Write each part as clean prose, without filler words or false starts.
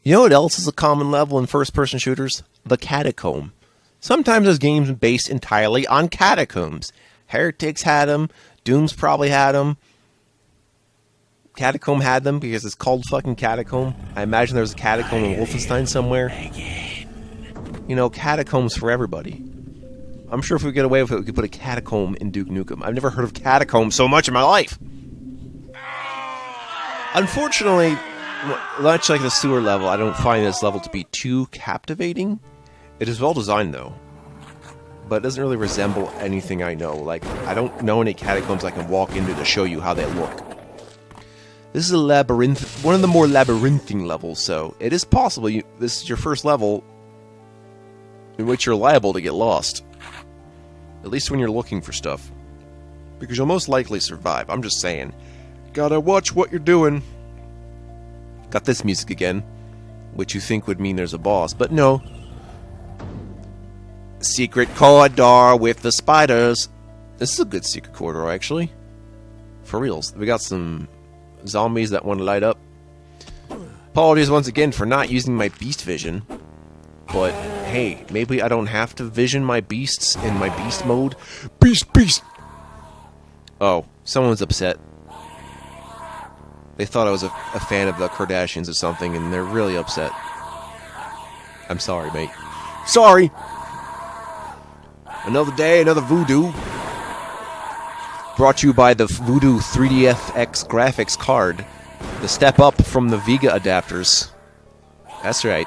You know what else is a common level in first-person shooters? The Catacomb. Sometimes there's games based entirely on catacombs. Heretics had them. Doom's probably had them. Catacomb had them because it's called fucking Catacomb. I imagine there's a Catacomb in Wolfenstein somewhere. You know, catacombs for everybody. I'm sure if we get away with it, we could put a Catacomb in Duke Nukem. I've never heard of Catacomb so much in my life. Unfortunately, much like the sewer level, I don't find this level to be too captivating. It is well designed, though. But it doesn't really resemble anything I know. Like, I don't know any catacombs I can walk into to show you how they look. This is a labyrinth, one of the more labyrinthine levels, so it is possible this is your first level in which you're liable to get lost. At least when you're looking for stuff. Because you'll most likely survive, I'm just saying. Gotta watch what you're doing. Got this music again, which you think would mean there's a boss, but no. Secret corridor with the spiders. This is a good secret corridor, actually. For reals. We got some zombies that want to light up. Apologies once again for not using my beast vision. But, hey, maybe I don't have to vision my beasts in my beast mode. Beast! Oh, someone's upset. They thought I was a fan of the Kardashians or something, and they're really upset. I'm sorry, mate. Sorry! Another day, another voodoo. Brought to you by the Voodoo 3DFX graphics card. The step up from the Vega adapters. That's right.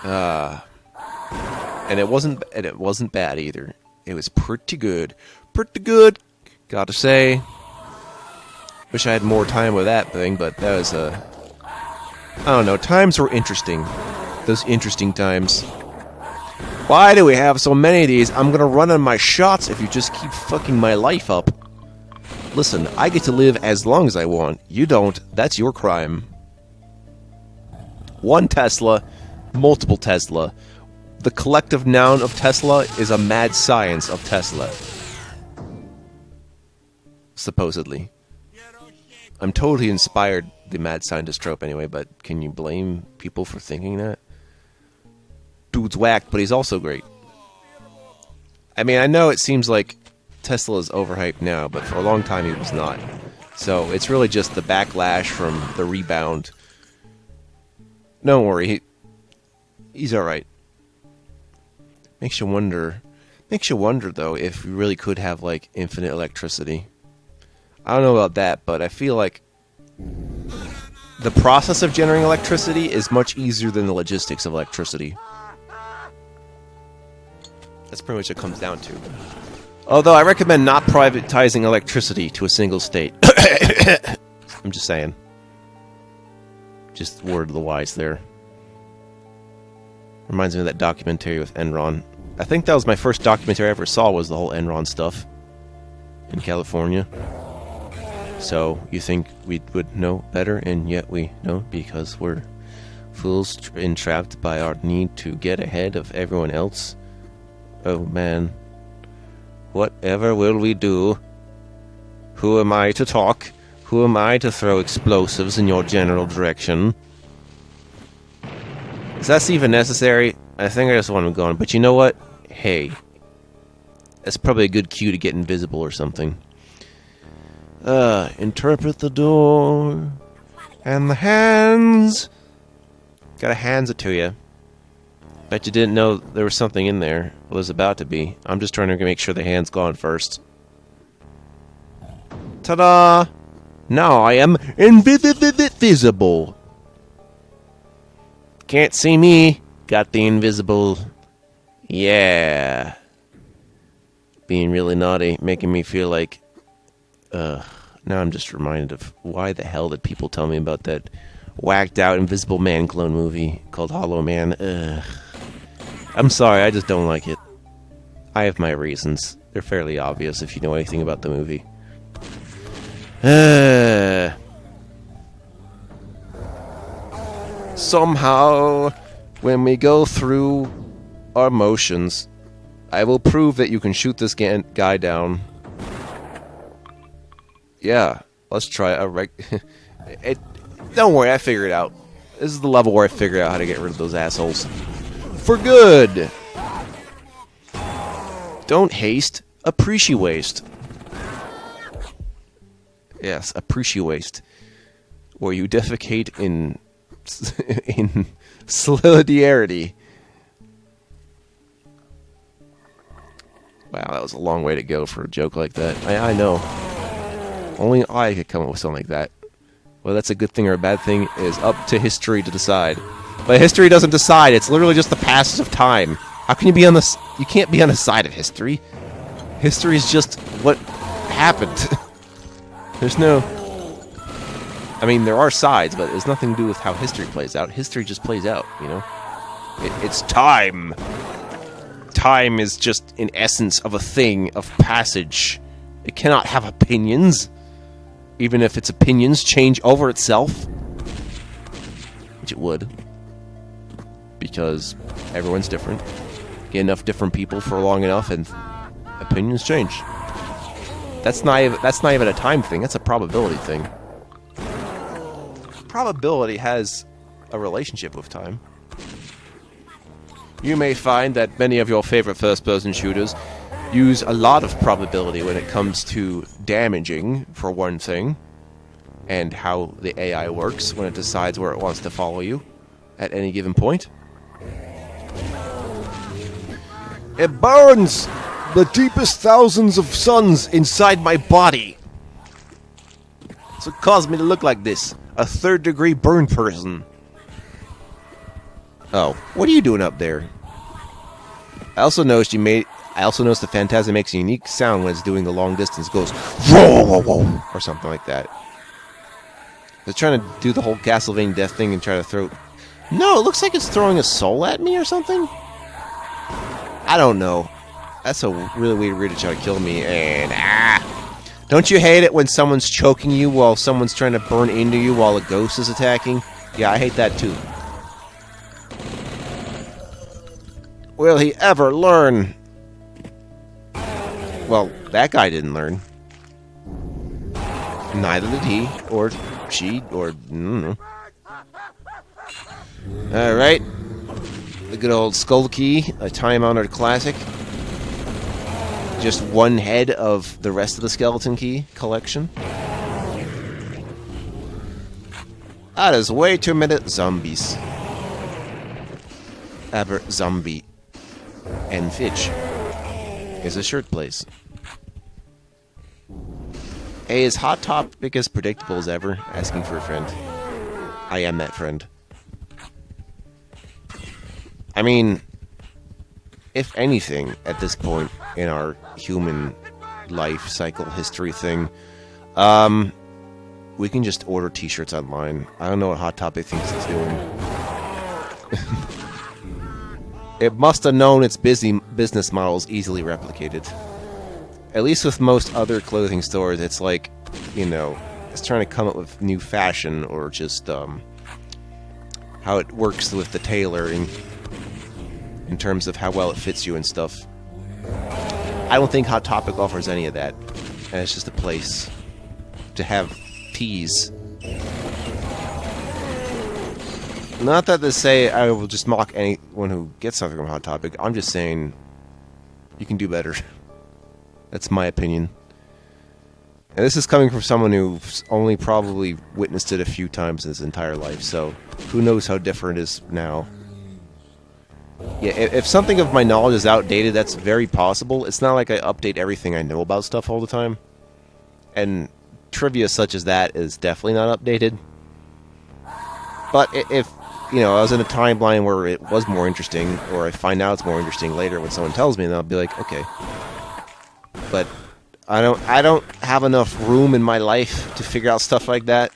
And it wasn't bad either. It was pretty good. Pretty good, gotta say. Wish I had more time with that thing, but that was I don't know, times were interesting. Those interesting times. Why do we have so many of these? I'm gonna run on my shots if you just keep fucking my life up. Listen, I get to live as long as I want. You don't. That's your crime. One Tesla, multiple Tesla. The collective noun of Tesla is a mad science of Tesla. Supposedly. I'm totally inspired the mad scientist trope anyway, but can you blame people for thinking that? Dude's whacked, but he's also great. I mean, I know it seems like Tesla is overhyped now, but for a long time he was not. So it's really just the backlash from the rebound. Don't worry, he's alright. Makes you wonder though if we really could have like infinite electricity. I don't know about that, but I feel like the process of generating electricity is much easier than the logistics of electricity. That's pretty much what it comes down to. Although I recommend not privatizing electricity to a single state. I'm just saying. Just word of the wise there. Reminds me of that documentary with Enron. I think that was my first documentary I ever saw, was the whole Enron stuff in California. So, you think we would know better, and yet we don't, because we're fools entrapped by our need to get ahead of everyone else? Oh man. Whatever will we do? Who am I to talk? Who am I to throw explosives in your general direction? Is that even necessary? I think I just want him gone, but you know what? Hey. That's probably a good cue to get invisible or something. Interpret the door. And the hands. Gotta hands it to you. Bet you didn't know there was something in there. Well, there's about to be. I'm just trying to make sure the hand's gone first. Ta-da! Now I am invisible. Can't see me. Got the invisible. Yeah. Being really naughty, making me feel like... now I'm just reminded of why the hell did people tell me about that whacked out Invisible Man clone movie called Hollow Man. I'm sorry, I just don't like it. I have my reasons. They're fairly obvious if you know anything about the movie. Somehow, when we go through our motions, I will prove that you can shoot this guy down. Yeah, let's try a Don't worry, I figured it out. This is the level where I figured out how to get rid of those assholes. For good! Don't haste, appreciate. Yes, appreciate. Where you defecate in solidarity. Wow, that was a long way to go for a joke like that. I know. Only I could come up with something like that. Whether that's a good thing or a bad thing is up to history to decide. But history doesn't decide. It's literally just the passage of time. How can you be on the... You can't be on the side of history. History is just what happened. There's no... I mean, there are sides, but there's nothing to do with how history plays out. History just plays out, you know? It's time. Time is just an essence of a thing, of passage. It cannot have opinions. Even if its opinions change over itself. Which it would. Because everyone's different. Get enough different people for long enough and opinions change. That's not even a time thing, that's a probability thing. Probability has a relationship with time. You may find that many of your favorite first-person shooters use a lot of probability when it comes to damaging, for one thing, and how the AI works when it decides where it wants to follow you at any given point. It burns the deepest thousands of suns inside my body. That's what caused me to look like this. A third-degree burn person. Oh, what are you doing up there? I also noticed the Phantasm makes a unique sound when it's doing the long distance. It goes whoa, or something like that. They're trying to do the whole Castlevania death thing and try to throw... No, it looks like it's throwing a soul at me or something? I don't know. That's a really weird way to try to kill me, and don't you hate it when someone's choking you while someone's trying to burn into you while a ghost is attacking? Yeah, I hate that too. Will he ever learn? Well, that guy didn't learn. Neither did he, or she, or... I don't know. Alright. The good old Skull Key, a time-honored classic. Just one head of the rest of the Skeleton Key collection. That is way too many zombies. Aber zombie. And Fitch is a shirt place. Hey, is Hot Topic as predictable as ever? Asking for a friend. I am that friend. I mean, if anything, at this point in our human life cycle history thing, we can just order t-shirts online. I don't know what Hot Topic thinks it's doing. It must have known its business model is easily replicated. At least with most other clothing stores, it's like, you know, it's trying to come up with new fashion or just how it works with the tailoring in terms of how well it fits you and stuff. I don't think Hot Topic offers any of that. And it's just a place to have teas. Not that to say I will just mock anyone who gets something from Hot Topic. I'm just saying you can do better. That's my opinion. And this is coming from someone who's only probably witnessed it a few times in his entire life, so who knows how different it is now. Yeah, if something of my knowledge is outdated, that's very possible. It's not like I update everything I know about stuff all the time. And trivia such as that is definitely not updated. But if, you know, I was in a timeline where it was more interesting, or I find out it's more interesting later when someone tells me, then I'll be like, okay. But I don't have enough room in my life to figure out stuff like that.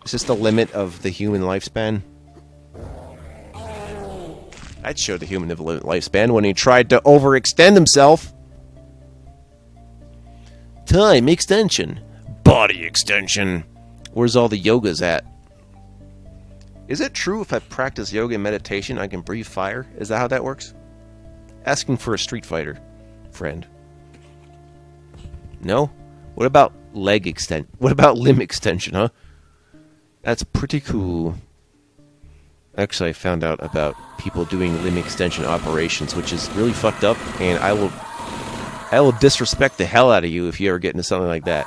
It's just the limit of the human lifespan. I'd show the human lifespan when he tried to overextend himself. Time extension. Body extension. Where's all the yogas at? Is it true if I practice yoga and meditation, I can breathe fire? Is that how that works? Asking for a Street Fighter friend. No? What about leg extension? What about limb extension, huh? That's pretty cool. Actually, I found out about people doing limb extension operations, which is really fucked up, and I will disrespect the hell out of you if you ever get into something like that.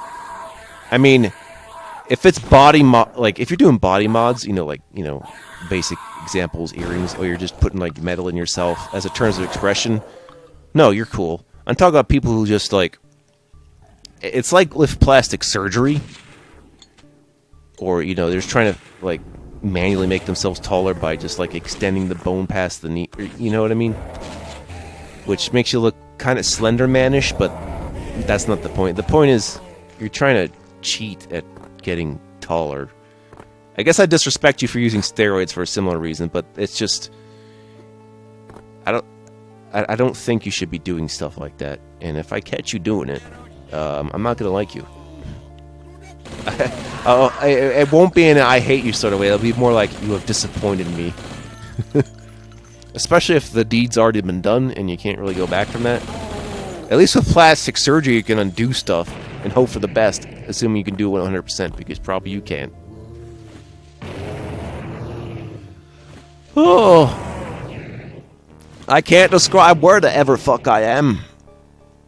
I mean, if it's if you're doing body mods, basic examples, earrings, or you're just putting like metal in yourself as a terms of expression, no, you're cool. I'm talking about people who just like, it's like with plastic surgery, or they're just trying to like manually make themselves taller by just like extending the bone past the knee, you know what I mean? Which makes you look kind of Slender-Man-ish, but that's not the point. The point is, you're trying to cheat at getting taller. I guess I disrespect you for using steroids for a similar reason, but it's just, I don't think you should be doing stuff like that. And if I catch you doing it, I'm not gonna like you. It won't be an I hate you sort of way. It'll be more like you have disappointed me. Especially if the deed's already been done and you can't really go back from that. At least with plastic surgery, you can undo stuff and hope for the best, assuming you can do it 100%, because probably you can't. Oh, I can't describe where the ever fuck I am.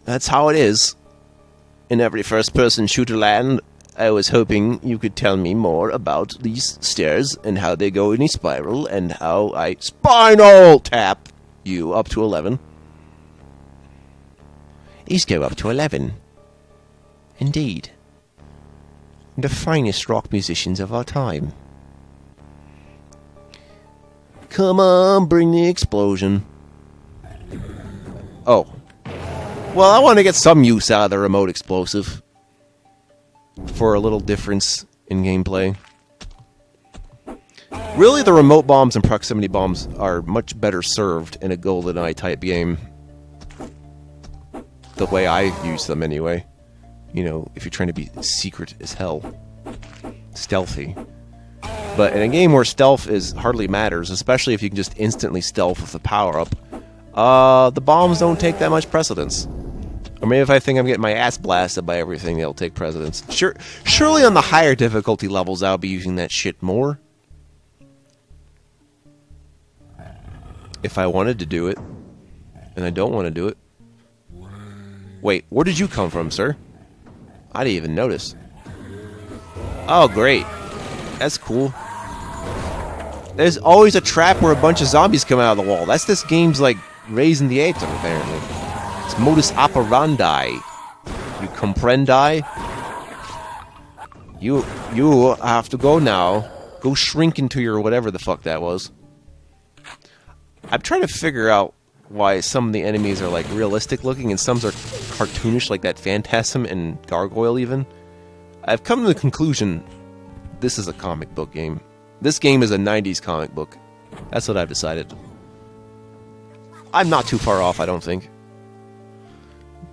That's how it is. In every first-person shooter land, I was hoping you could tell me more about these stairs and how they go in a spiral and how I spinal tap you up to 11. These go up to 11. Indeed. The finest rock musicians of our time. Come on, bring the explosion. Oh. Well, I want to get some use out of the remote explosive. For a little difference in gameplay. Really, the remote bombs and proximity bombs are much better served in a GoldenEye type game. The way I use them, anyway. If you're trying to be secret as hell. Stealthy. But in a game where stealth hardly matters, especially if you can just instantly stealth with a power-up, the bombs don't take that much precedence. Or maybe if I think I'm getting my ass blasted by everything, they'll take precedence. Surely on the higher difficulty levels, I'll be using that shit more. If I wanted to do it. And I don't want to do it. Wait, where did you come from, sir? I didn't even notice. Oh, great. That's cool. There's always a trap where a bunch of zombies come out of the wall. That's this game's, like, raising the atom, apparently. It's modus operandi. You comprendi? You have to go now. Go shrink into your whatever the fuck that was. I'm trying to figure out why some of the enemies are, like, realistic looking and some are cartoonish, like that Phantasm and Gargoyle, even. I've come to the conclusion this is a comic book game. This game is a 90s comic book. That's what I've decided. I'm not too far off, I don't think.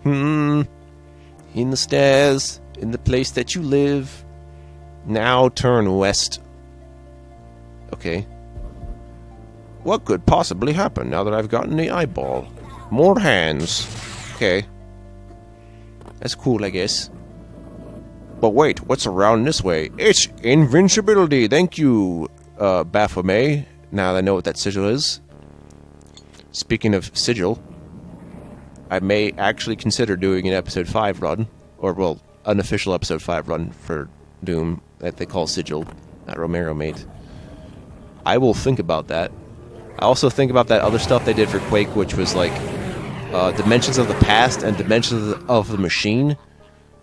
In the stairs, in the place that you live. Now turn west. Okay. What could possibly happen now that I've gotten the eyeball? More hands. Okay. That's cool, I guess. But wait, what's around this way? It's invincibility! Thank you, Baphomet. Now that I know what that sigil is. Speaking of sigil, I may actually consider doing an episode 5 run. Or, well, an official episode 5 run for Doom that they call Sigil, that Romero made. I will think about that. I also think about that other stuff they did for Quake, which was like Dimensions of the Past and Dimensions of the Machine.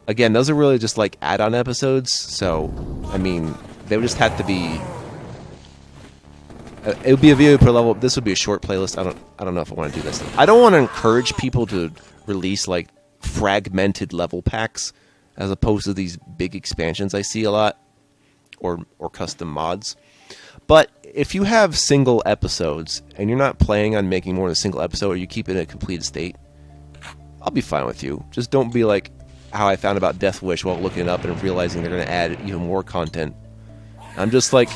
Again, those are really just like add-on episodes, so, I mean, they would just have to be... it would be a video per level. This would be a short playlist. I don't know if I want to do this. I don't want to encourage people to release, like, fragmented level packs, as opposed to these big expansions I see a lot, or custom mods. But if you have single episodes, and you're not planning on making more than a single episode, or you keep it in a completed state, I'll be fine with you. Just don't be like how I found about Death Wish while looking it up and realizing they're going to add even more content. I'm just like...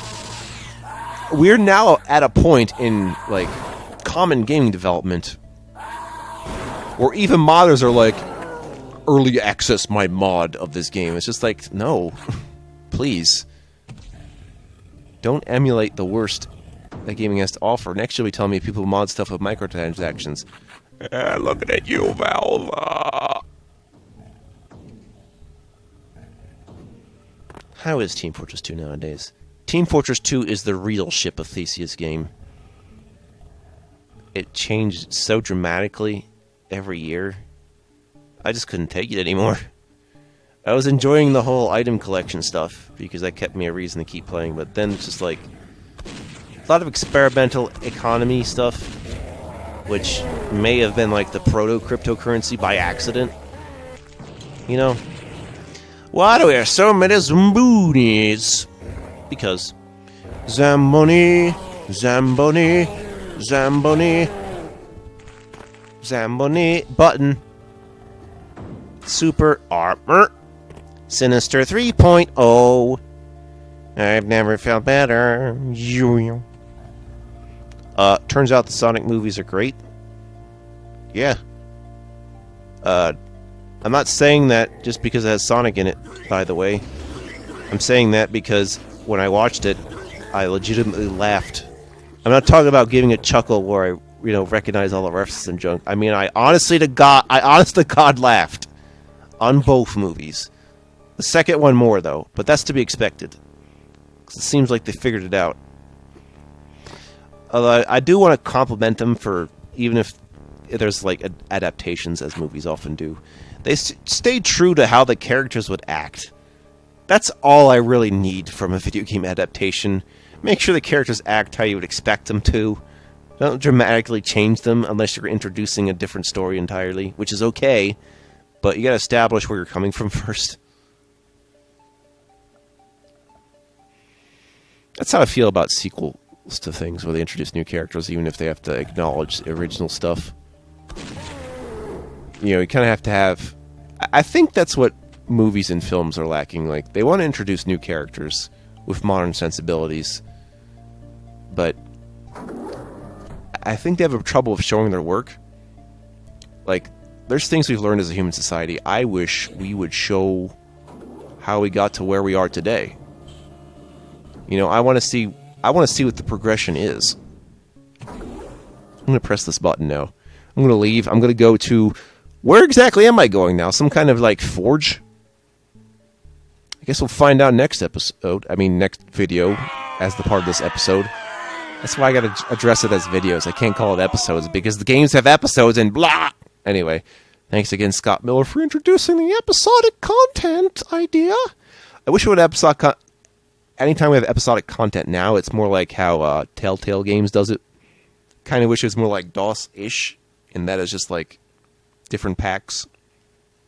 We're now at a point in, like, common gaming development where even modders are like, early access my mod of this game. It's just like, no. Please. Don't emulate the worst that gaming has to offer. Next you'll be telling me people mod stuff with microtransactions. Looking at you, Valve. How is Team Fortress 2 nowadays? Team Fortress 2 is the real Ship of Theseus game. It changed so dramatically every year. I just couldn't take it anymore. I was enjoying the whole item collection stuff because that kept me a reason to keep playing, but then it's just like a lot of experimental economy stuff, which may have been like the proto-cryptocurrency by accident. You know? Why do we have so many Zambonis? Because Zamboni, Zamboni, Zamboni, Zamboni, button, super armor, Sinister 3.0. I've never felt better. Turns out the Sonic movies are great. Yeah. I'm not saying that just because it has Sonic in it, by the way. I'm saying that because when I watched it, I legitimately laughed. I'm not talking about giving a chuckle where I, recognize all the references and junk. I mean, I honest to God laughed on both movies. The second one more, though, but that's to be expected. 'Cause it seems like they figured it out. Although I do want to compliment them for, even if there's like adaptations, as movies often do, they stayed true to how the characters would act. That's all I really need from a video game adaptation. Make sure the characters act how you would expect them to. Don't dramatically change them unless you're introducing a different story entirely, which is okay, but you gotta establish where you're coming from first. That's how I feel about sequels to things, where they introduce new characters, even if they have to acknowledge the original stuff. You kind of have to have... I think that's what movies and films are lacking. Like, they want to introduce new characters with modern sensibilities, but I think they have a trouble of showing their work. Like, there's things we've learned as a human society. I wish we would show how we got to where we are today. I want to see what the progression is. I'm going to press this button now. I'm going to leave. I'm going to go to... Where exactly am I going now? Some kind of, like, forge? I guess we'll find out next episode. I mean, next video, as the part of this episode. That's why I gotta address it as videos. I can't call it episodes, because the games have episodes and blah! Anyway, thanks again, Scott Miller, for introducing the episodic content idea. I wish it would have anytime we have episodic content now, it's more like how Telltale Games does it. Kind of wish it was more like DOS-ish, and that is just like different packs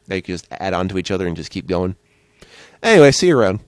that you can just add on to each other and just keep going. Anyway, see you around.